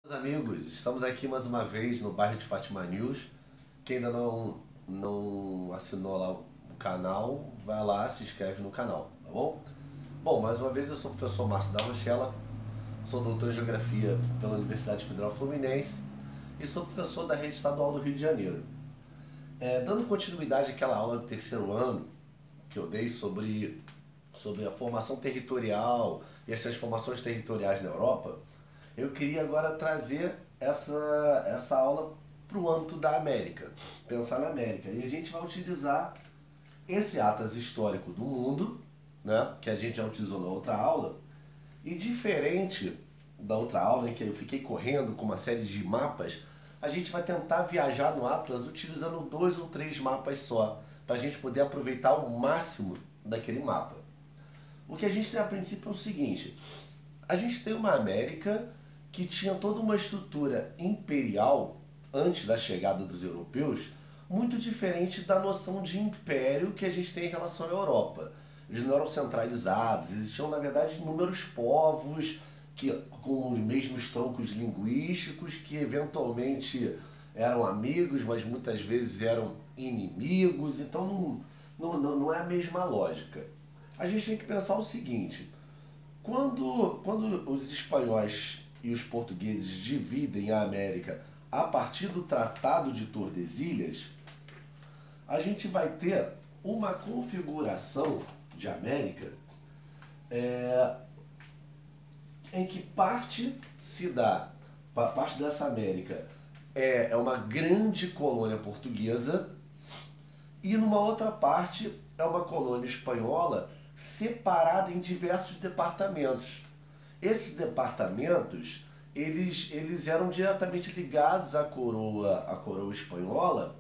Meus amigos, estamos aqui mais uma vez no bairro de Fátima News. Quem ainda não assinou lá o canal, vai lá, se inscreve no canal, tá bom? Bom, mais uma vez eu sou o professor Márcio da Rochela, sou doutor em Geografia pela Universidade Federal Fluminense e sou professor da Rede Estadual do Rio de Janeiro. Dando continuidade àquela aula do terceiro ano que eu dei sobre a formação territorial e as transformações territoriais na Europa, eu queria agora trazer essa aula para o âmbito da América, pensar na América. E a gente vai utilizar esse atlas histórico do mundo, né, que a gente já utilizou na outra aula, e diferente da outra aula em que eu fiquei correndo com uma série de mapas, a gente vai tentar viajar no atlas utilizando 2 ou 3 mapas só, para a gente poder aproveitar o máximo daquele mapa. O que a gente tem a princípio é o seguinte: a gente tem uma América que tinha toda uma estrutura imperial antes da chegada dos europeus, muito diferente da noção de império que a gente tem em relação à Europa. Eles não eram centralizados, existiam na verdade inúmeros povos com os mesmos troncos linguísticos, que eventualmente eram amigos, mas muitas vezes eram inimigos, então não é a mesma lógica. A gente tem que pensar o seguinte: quando os espanhóis e os portugueses dividem a América a partir do Tratado de Tordesilhas, a gente vai ter uma configuração de América em que parte dessa América é uma grande colônia portuguesa e numa outra parte é uma colônia espanhola separada em diversos departamentos. Esses departamentos, eles eram diretamente ligados à coroa espanhola,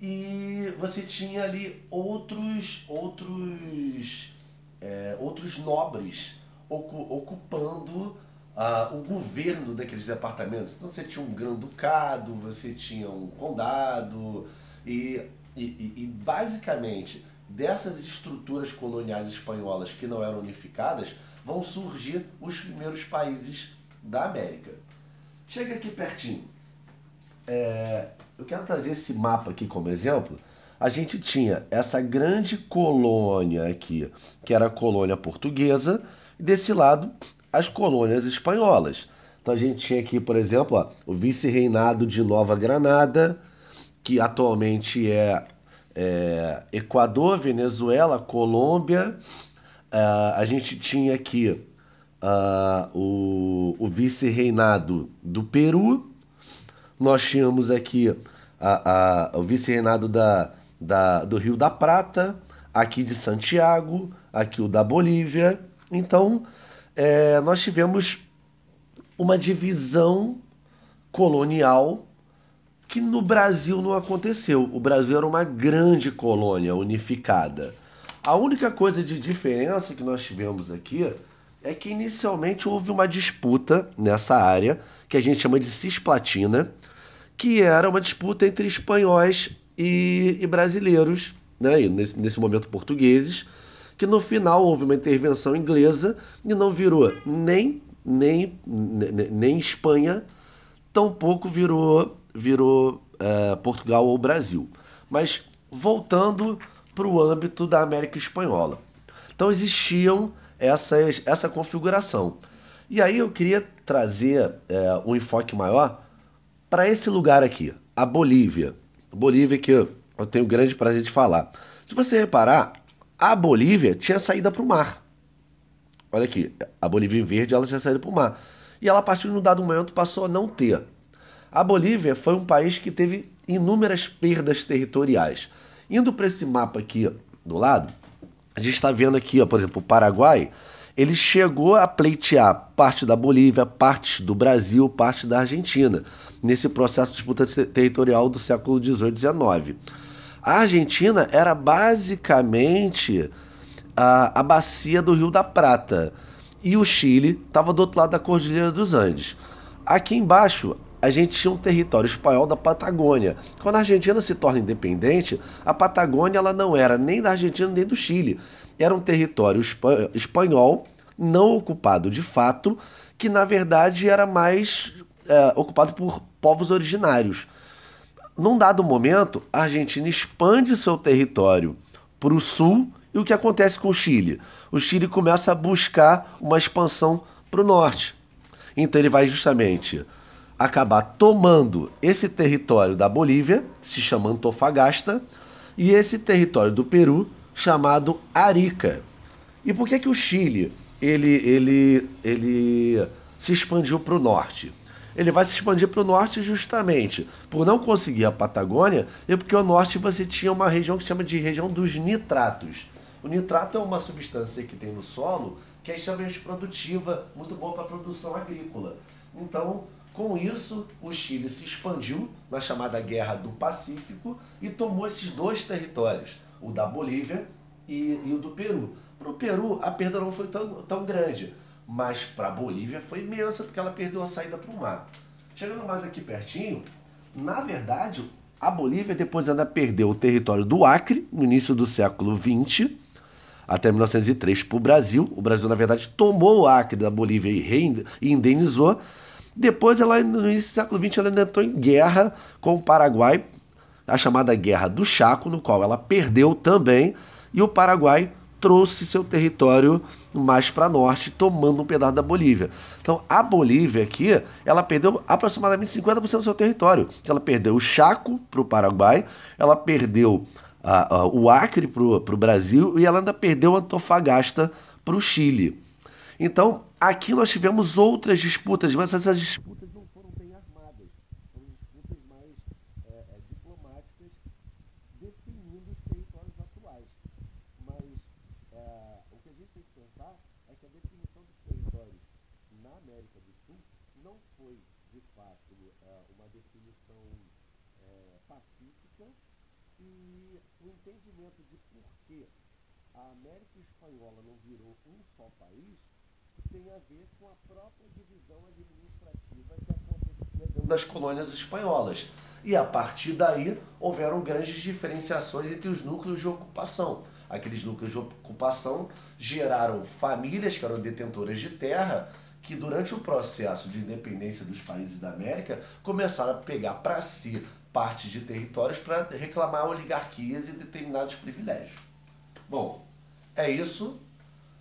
e você tinha ali outros nobres ocupando o governo daqueles departamentos. Então você tinha um grão-ducado, você tinha um condado, e basicamente dessas estruturas coloniais espanholas que não eram unificadas, vão surgir os primeiros países da América. Chega aqui pertinho. Eu quero trazer esse mapa aqui como exemplo. A gente tinha essa grande colônia aqui, que era a colônia portuguesa, e desse lado as colônias espanholas. Então a gente tinha aqui, por exemplo, o vice-reinado de Nova Granada, que atualmente é Equador, Venezuela, Colômbia. A gente tinha aqui o vice-reinado do Peru. Nós tínhamos aqui o vice-reinado do Rio da Prata, aqui de Santiago, aqui o da Bolívia. Então, nós tivemos uma divisão colonial que no Brasil não aconteceu. O Brasil era uma grande colônia unificada. A única coisa de diferença que nós tivemos aqui é que inicialmente houve uma disputa nessa área, que a gente chama de Cisplatina, que era uma disputa entre espanhóis e brasileiros, né? E nesse momento portugueses, que no final houve uma intervenção inglesa e não virou nem Espanha, tampouco virou Portugal ou Brasil. Mas voltando para o âmbito da América Espanhola. Então existiam essa configuração. E aí eu queria trazer um enfoque maior para esse lugar aqui, a Bolívia. Bolívia, que eu tenho grande prazer de falar. Se você reparar, a Bolívia tinha saída para o mar. Olha aqui, a Bolívia em verde, ela tinha saído para o mar. E ela, a partir de um dado momento, passou a não ter. A Bolívia foi um país que teve inúmeras perdas territoriais. Indo para esse mapa aqui do lado, a gente está vendo aqui, por exemplo, o Paraguai. Ele chegou a pleitear parte da Bolívia, parte do Brasil, parte da Argentina, nesse processo de disputa territorial do século XVIII e XIX. A Argentina era basicamente a bacia do Rio da Prata, e o Chile estava do outro lado da Cordilheira dos Andes. Aqui embaixo, a gente tinha um território espanhol da Patagônia. Quando a Argentina se torna independente, a Patagônia ela não era nem da Argentina nem do Chile. Era um território espanhol não ocupado de fato, que na verdade era mais ocupado por povos originários. Num dado momento, a Argentina expande seu território para o sul, e o que acontece com o Chile? O Chile começa a buscar uma expansão para o norte. Então ele vai justamente acabar tomando esse território da Bolívia, que se chama Antofagasta, e esse território do Peru, chamado Arica. E por que, que o Chile ele se expandiu para o norte? Ele vai se expandir para o norte justamente por não conseguir a Patagônia e porque o norte você tinha uma região que se chama de região dos nitratos. O nitrato é uma substância que tem no solo que é extremamente produtiva, muito boa para a produção agrícola. Então, com isso, o Chile se expandiu na chamada Guerra do Pacífico e tomou esses dois territórios, o da Bolívia e o do Peru. Para o Peru, a perda não foi tão grande, mas para a Bolívia foi imensa, porque ela perdeu a saída para o mar. Chegando mais aqui pertinho, na verdade, a Bolívia depois ainda perdeu o território do Acre, no início do século XX, até 1903 para o Brasil. O Brasil, na verdade, tomou o Acre da Bolívia e indenizou. Depois, ela, no início do século XX, ela ainda entrou em guerra com o Paraguai, a chamada Guerra do Chaco, no qual ela perdeu também, e o Paraguai trouxe seu território mais para norte, tomando um pedaço da Bolívia. Então, a Bolívia aqui, ela perdeu aproximadamente 50% do seu território. Ela perdeu o Chaco para o Paraguai, ela perdeu o Acre para o Brasil e ela ainda perdeu Antofagasta para o Chile. Então, aqui nós tivemos outras disputas, mas essas disputas não foram bem armadas, foram disputas mais diplomáticas, definindo os territórios atuais. Mas o que a gente tem que pensar é que a definição dos territórios na América do Sul não foi, de fato, uma definição pacífica, e o entendimento de por que a América Espanhola não virou um só país tem a ver com a própria divisão administrativa que acontecia dentro das colônias espanholas. E a partir daí houveram grandes diferenciações entre os núcleos de ocupação. Aqueles núcleos de ocupação geraram famílias que eram detentoras de terra, que durante o processo de independência dos países da América começaram a pegar para si parte de territórios para reclamar oligarquias e determinados privilégios. Bom, é isso.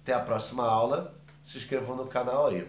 Até a próxima aula. Se inscrevam no canal aí.